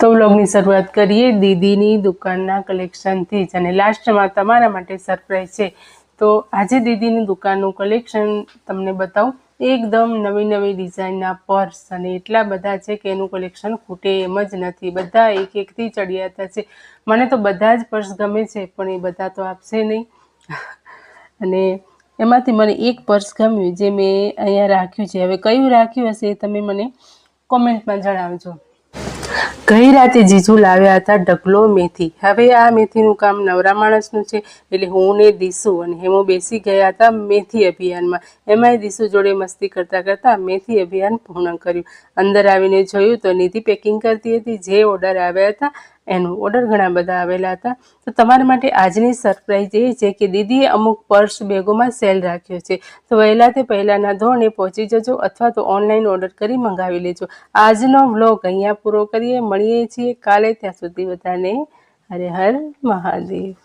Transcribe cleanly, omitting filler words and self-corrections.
તો વ્લોગની શરૂઆત કરીએ દીદીની દુકાનના કલેક્શનથી જ, અને લાસ્ટમાં તમારા માટે સરપ્રાઈઝ છે. તો આજે દીદીની દુકાનનું કલેક્શન તમને બતાવું. એકદમ નવી નવી ડિઝાઇનના પર્સ અને એટલા બધા છે કે એનું કલેક્શન ખૂટે એમ જ નથી. બધા એક એકથી ચડિયાતા છે. મને તો બધા જ પર્સ ગમે છે, પણ એ બધા તો આપશે નહીં. અને એમાંથી મને એક પર્સ ગમ્યું જે મેં અહીંયા રાખ્યું છે. હવે કયું રાખ્યું હશે એ તમે મને કોમેન્ટમાં જણાવજો. ગઈ રાતે જીજુ લાવ્યા હતા ઢગલો મેથી. હવે આ મેથીનું કામ નવરા માણસનું છે, એટલે હું ને દીસુ અને હેમો બેસી ગયા હતા મેથી અભિયાનમાં. એમાંય દીસુ જોડે મસ્તી કરતાં કરતાં મેથી અભિયાન પૂર્ણ કર્યું. અંદર આવીને જોયું તો નિધિ પેકિંગ કરતી હતી. જે ઓર્ડર આવ્યા હતા એનું ઓર્ડર ઘણા બધા આવેલા હતા. તો તમારા માટે આજની સરપ્રાઈઝ એ છે કે દીદીએ અમુક પર્સ બેગોમાં સેલ રાખ્યો છે. તો વહેલા તે પહેલાંના ધોરણે પહોંચી જજો, અથવા તો ઓનલાઈન ઓર્ડર કરી મંગાવી લેજો. આજનો વ્લોગ અહીંયા પૂરો કરીએ. મળીએ છીએ કાલે. ત્યાં સુધી બધાને હરે હર મહાદેવ.